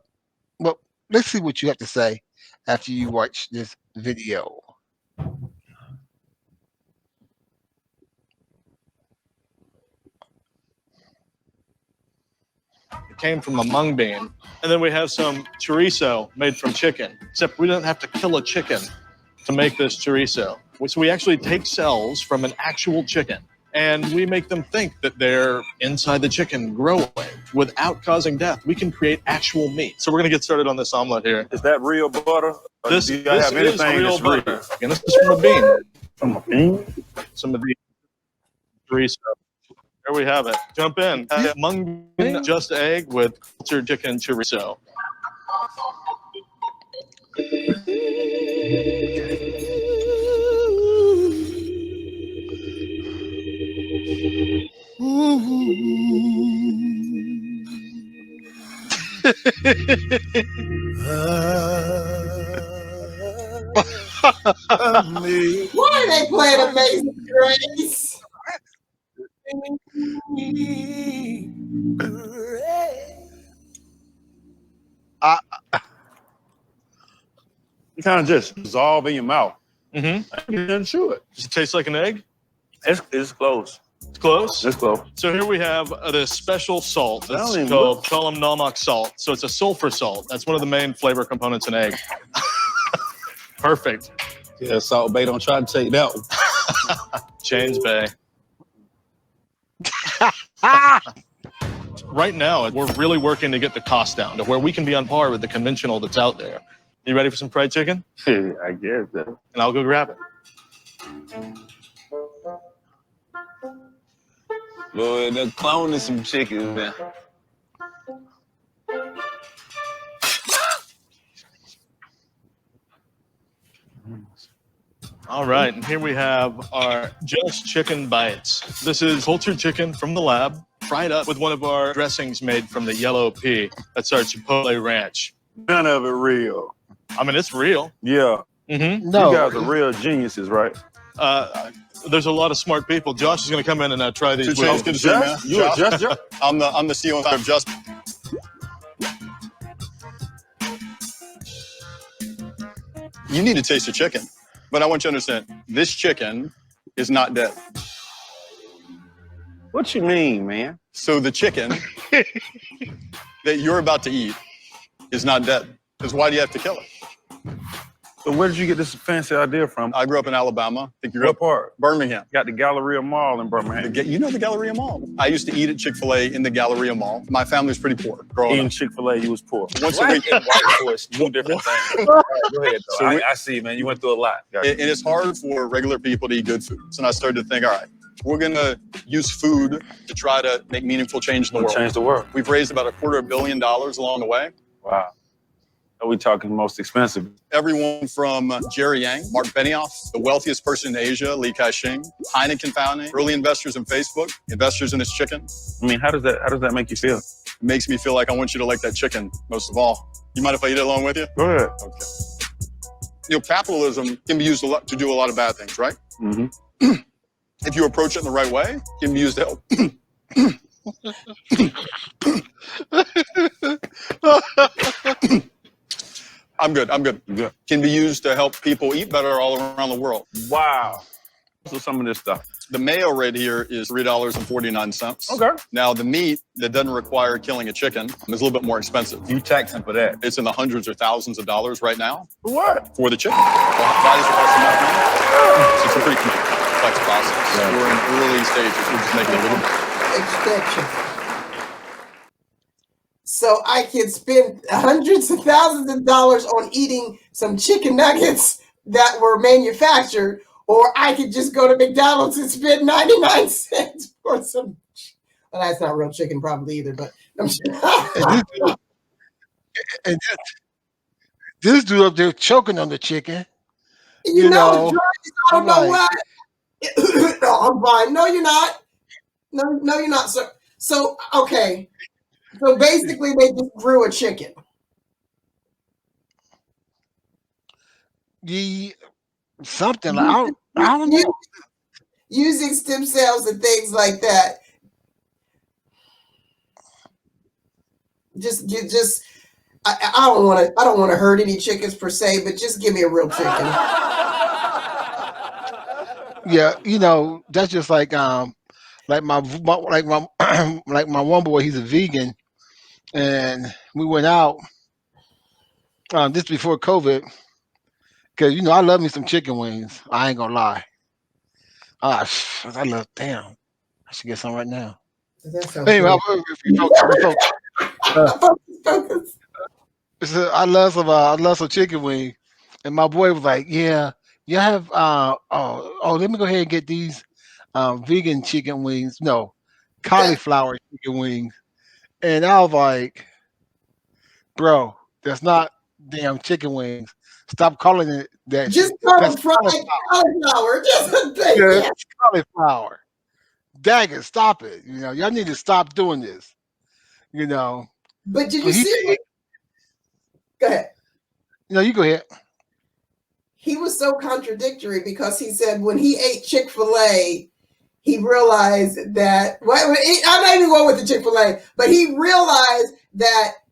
but let's see what you have to say after you watch this video. It came from a mung bean. And then we have some chorizo made from chicken, except we don't have to kill a chicken to make this chorizo. So we actually take cells from an actual chicken and we make them think that they're inside the chicken growing without causing death. We can create actual meat. So we're gonna get started on this omelet here. Is that real butter? Or This do you is have anything real that's butter. And this is from a bean. From a bean? Some of the chorizo. There we have it. Jump in. Mung bean, just egg with cultured chicken chorizo. Why are they playing Amazing Grace? I, You kind of just dissolve in your mouth. Mm-hmm. You didn't chew it. Does it taste like an egg? It's close. It's close? It's close. So here we have this special salt. It's don't even called look- Hmmmmmm salt. So it's a sulfur salt. That's one of the main flavor components in egg. Perfect. Yeah, Salt Bay, don't try to take that one. James Bay. Right now, we're really working to get the cost down to where we can be on par with the conventional that's out there. You ready for some fried chicken? Yeah, I guess that. And I'll go grab it. Boy, they're cloning some chickens, man. All right, and here we have our just chicken bites. This is cultured chicken from the lab, fried up with one of our dressings made from the yellow pea. That's our Chipotle ranch. None of it real. I mean, it's real. Yeah. Mm-hmm. no, You guys are real geniuses, right? There's a lot of smart people. Josh is going to come in and try these. Sounds good to see you, man. You a Just? I'm the CEO of Just. You need to taste the chicken, but I want you to understand this chicken is not dead. What you mean, man? So the chicken that you're about to eat is not dead. Because why do you have to kill it? So where did you get this fancy idea from? I grew up in Alabama. I think you grew What up part? Birmingham. Got the Galleria Mall in Birmingham. You know the Galleria Mall. I used to eat at Chick-fil-A in the Galleria Mall. My family was pretty poor growing Eating up. Chick-fil-A, you was poor. Once a White week. and white boys, two different things. All right, go ahead, though. So I see, man. You went through a lot. And it's hard for regular people to eat good food. So I started to think, all right, we're going to use food to try to make meaningful change in the world. Change the world. We've raised about $250 million along the way. Wow. Are we talking most expensive? Everyone from Jerry Yang, Mark Benioff, the wealthiest person in Asia, Li Ka-shing, Heineken Founding, early investors in Facebook, investors in his chicken. I mean, how does that make you feel? It makes me feel like I want you to like that chicken most of all. You mind if I eat it along with you? Go ahead. Okay. Capitalism can be used to do a lot of bad things, right? Mm-hmm. If you approach it in the right way, it can be used to help. I'm good. Good. Can be used to help people eat better all around the world. Wow. So some of this stuff. The mayo right here is $3.49. Okay. Now, the meat that doesn't require killing a chicken is a little bit more expensive. You taxing for that? It's in the hundreds or thousands of dollars right now. For what? For the chicken. Why does it cost so much money? It's a pretty complex process. Yeah. We're in early stages. We're just making a little bit. Extraction. So I can spend hundreds of thousands of dollars on eating some chicken nuggets that were manufactured, or I could just go to McDonald's and spend 99 cents for some. Well, that's not real chicken, probably either, but I'm sure. And this dude up there choking on the chicken. You know, George, I don't know like, what. No, I'm fine. No, you're not. No, you're not, sir. So, okay. So basically, they just grew a chicken. Something like I don't know. Using stem cells and things like that. I don't want to hurt any chickens per se, but just give me a real chicken. Yeah, that's just like my like my one boy, he's a vegan, and we went out just before COVID, because I love me some chicken wings. I ain't gonna lie. I love. Damn, I should get some right now. Anyway, so I love some chicken wings, and my boy was like, "Yeah, you have let me go ahead and get these vegan chicken wings. No, cauliflower chicken wings." And I was like, "Bro, that's not damn chicken wings. Stop calling it that. Just shit. call That's them fried cauliflower. yeah, it's cauliflower. Dagger, stop it. Y'all need to stop doing this. But did So you see? Go ahead. No, you go ahead. He was so contradictory because he said when he ate Chick-fil-A, he realized that, I'm not even going with the Chick-fil-A, but he realized that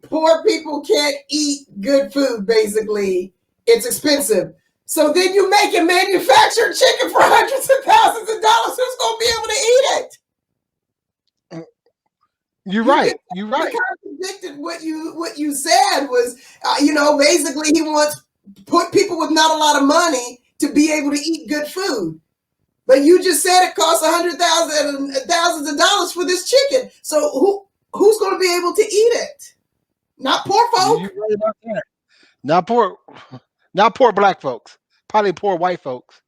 poor people can't eat good food, basically. It's expensive. So then you make a manufactured chicken for hundreds of thousands of dollars. Who's going to be able to eat it? You're right. You're right. He contradicted what you said was, basically he wants people with not a lot of money to be able to eat good food. But you just said it costs thousands of dollars for this chicken. So who's going to be able to eat it? Not poor folk. You're right about that. Not poor black folks. Probably poor white folks.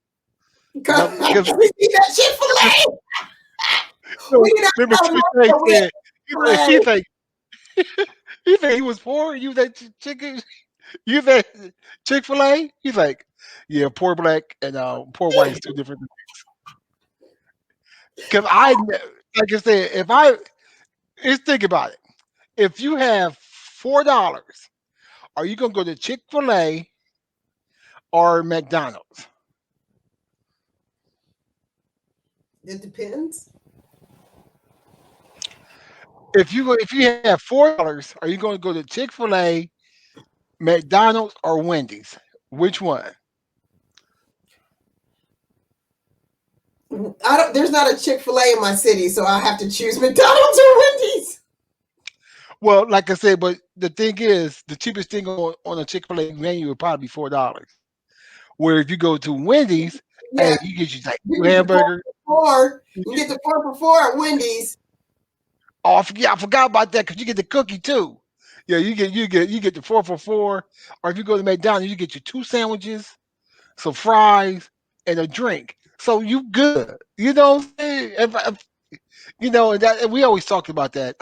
Because we eat that Chick-fil-A. Remember, he said he was poor. You that chicken. You that Chick-fil-A. He's like, yeah, poor black and poor white is two different things. Because like I said, just think about it. If you have $4, are you gonna go to Chick-fil-A or McDonald's? It depends. If you have $4, are you going to go to Chick-fil-A, McDonald's, or Wendy's? Which one? There's not a Chick-fil-A in my city, so I have to choose McDonald's or Wendy's. Well, like I said, but the thing is, the cheapest thing on a Chick-fil-A menu would probably be $4. Where if you go to Wendy's, hey, you get you like two hamburgers. You get the 4 for $4 at Wendy's. Oh, I forgot about that because you get the cookie too. Yeah, you get the 4 for $4, or if you go to McDonald's, you get your 2 sandwiches, some fries, and a drink. So you good. You know what I'm saying? That we always talk about that.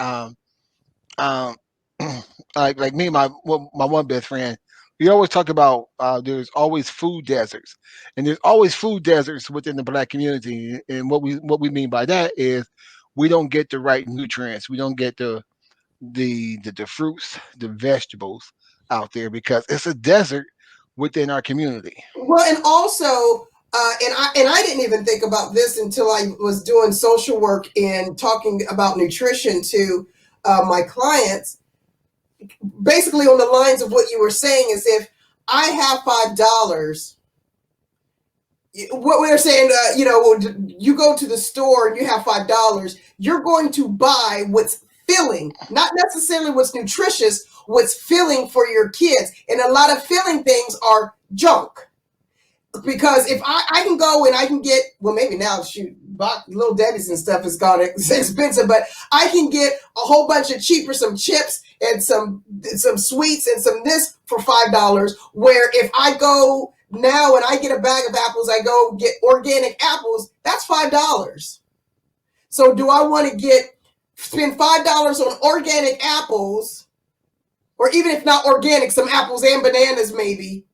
like me and my one best friend, we always talk about there's always food deserts, and there's always food deserts within the black community. And what we mean by that is we don't get the right nutrients. We don't get the fruits, the vegetables out there because it's a desert within our community. Well, and also, and I didn't even think about this until I was doing social work and talking about nutrition to my clients. Basically, on the lines of what you were saying is, if I have $5, what we were saying, you go to the store and you have $5, you're going to buy what's filling, not necessarily what's nutritious, what's filling for your kids. And a lot of filling things are junk. Because if I can go and I can get, well, maybe now, shoot, Little Debbie's and stuff is gone, it's expensive, but I can get a whole bunch of cheaper, some chips and some sweets and some this for $5. Where if I go now and I get a bag of apples, I go get organic apples, that's $5. So do I want to spend $5 on organic apples, or even if not organic, some apples and bananas maybe,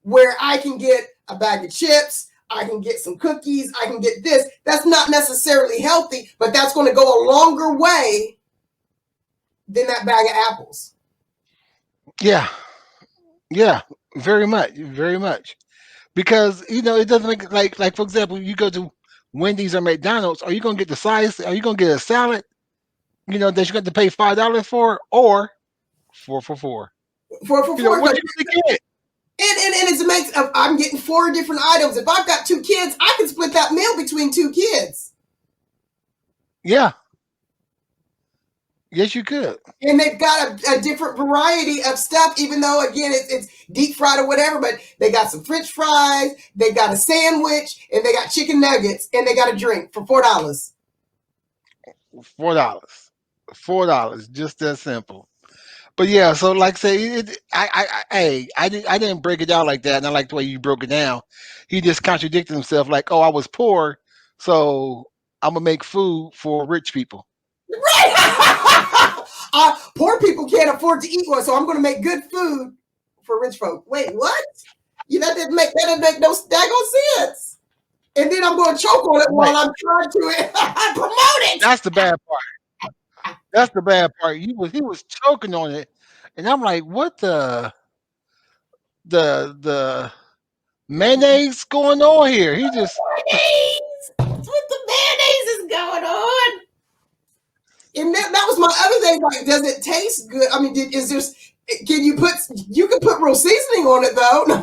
where I can get a bag of chips, I can get some cookies, I can get this. That's not necessarily healthy, but that's going to go a longer way than that bag of apples. Yeah, yeah, very much, very much. Because it doesn't make like for example, you go to Wendy's or McDonald's. Are you gonna get the size? Are you gonna get a salad? That you got to pay $5 for, or 4 for 4. For four, What you gonna get? and it's makes I'm getting 4 different items. If I've got 2 kids, I can split that meal between 2 kids. Yeah. Yes, you could. And they've got a different variety of stuff, even though, again, it's deep fried or whatever, but they got some French fries, they got a sandwich, and they got chicken nuggets, and they got a drink for $4. $4. $4. Just that simple. But yeah, so like say, I didn't break it down like that, and I like the way you broke it down. He just contradicted himself, like, oh, I was poor, so I'm gonna make food for rich people. Right? Poor people can't afford to eat one, so I'm going to make good food for rich folk. Wait, what? That didn't make no daggone sense. And then I'm going to choke on it while I'm trying to promote it. That's the bad part. That's the bad part. He was choking on it, and I'm like, what the mayonnaise going on here? He just mayonnaise. What the mayonnaise is going on? And that was my other thing. Like, does it taste good? I mean, you can put real seasoning on it though. No,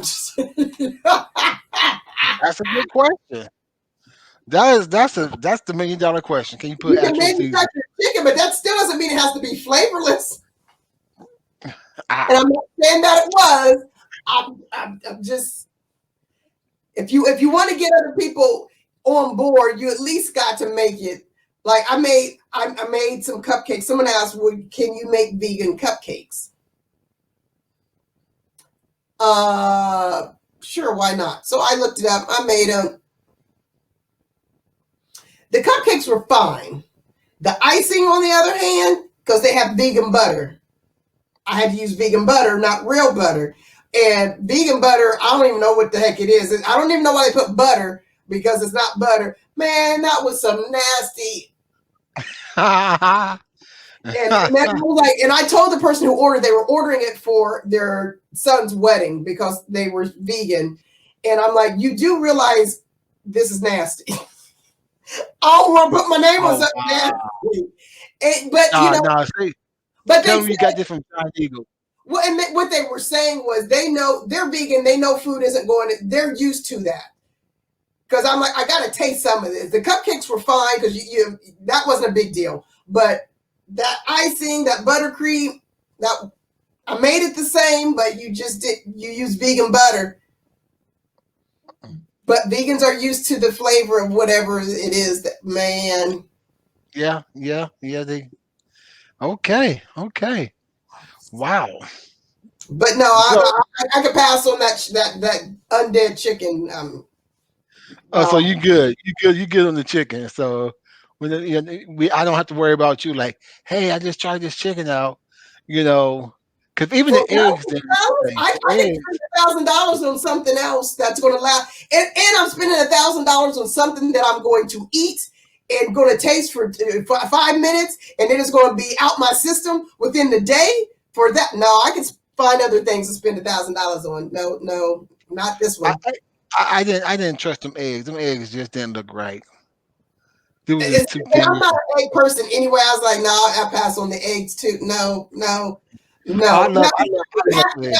that's a good question. That's the $1 million question. Can you put actual seasoning? Chicken, but that still doesn't mean it has to be flavorless. And I'm not saying that it was. I'm just, if you want to get other people on board, you at least got to make it. Like I made some cupcakes. Someone asked, can you make vegan cupcakes? Sure, why not? So I looked it up. I made them. The cupcakes were fine. The icing, on the other hand, because they have vegan butter, I had to use vegan butter, not real butter. And vegan butter, I don't even know what the heck it is. I don't even know why they put butter, because it's not butter. Man, that was some nasty. and I told the person who ordered, they were ordering it for their son's wedding because they were vegan. And I'm like, you do realize this is nasty. I don't want to put my name on something nasty. But tell them you got this from John Eagle. Well, and what they were saying was they know they're vegan. They know food isn't going to, they're used to that. Because I'm like, I got to taste some of this. The cupcakes were fine because that wasn't a big deal. But that icing, that buttercream, I made it the same, but you use vegan butter. But vegans are used to the flavor of whatever it is that, man. Yeah. Okay. Wow. But no, I could pass on that undead chicken. So you good? You good on the chicken? So I don't have to worry about you. Like, hey, I just tried this chicken out. Because even For the eggs didn't $1,000, taste. I can spend $1,000 on something else that's going to last, and I'm spending $1,000 on something that I'm going to eat and going to taste for 5 minutes, and then it's going to be out my system within the day. For that, no, I can find other things to spend $1,000 on. No, not this one. I didn't trust them eggs. Them eggs just didn't look right. It was And just too I'm thin. not an egg person anyway. I was like, no, I pass on the eggs too. No. I Now, love eggs.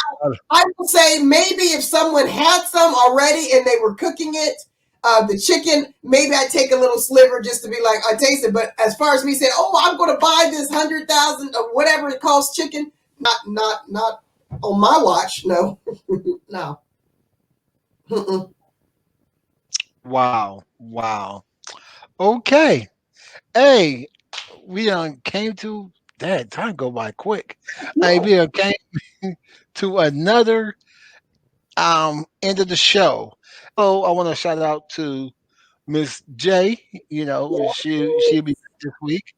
I would say maybe if someone had some already and they were cooking it, the chicken, maybe I take a little sliver just to be like, I taste it. But as far as me saying, oh, I'm going to buy this 100,000 or whatever it costs chicken, not on my watch. No, no. Mm-mm. Wow. Okay. Hey, we came to that time go by quick. Hey, we came to another end of the show. Oh, I want to shout out to Miss J. She'll be back this week,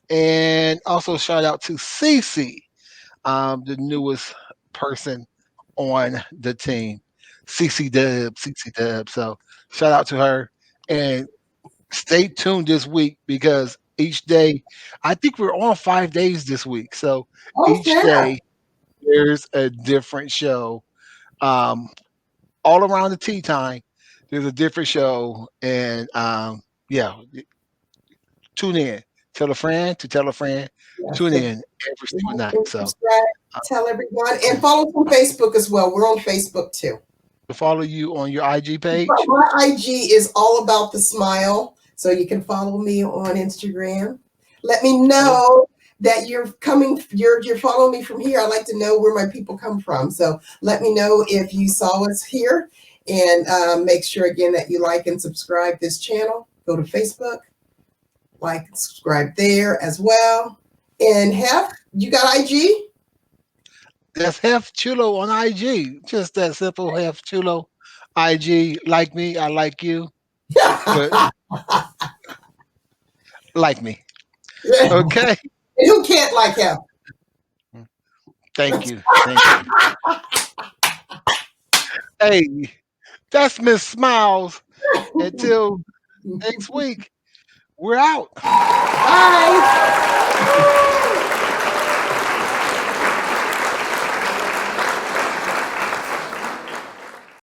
and also shout out to Cece, the newest person on the team. Cece Dub. So shout out to her, and stay tuned this week because each day, I think we're on 5 days this week. So Oh, each fair. day there's a different show. Um, all around the tea time, there's a different show, and yeah, tune in. Tell a friend to tell a friend. Tune Yes. in every single night. So Subscribe, tell everyone, and follow us on Facebook as well. We're on Facebook too. to follow you on your IG But page. my IG is all about the smile, so you can follow me on Instagram. Let me know that you're following me from here. I like to know where my people come from. So let me know if you saw us here, and make sure again that you like and subscribe this channel. Go to Facebook, like and subscribe there as well. And Hef, you got IG? That's Hef Chulo on IG. Just that simple. Hef Chulo, IG. Like me, I like you. But like me. Okay. Who can't like Hef? Thank you. Hey, that's Miss Smiles. Until next week, we're out. Bye.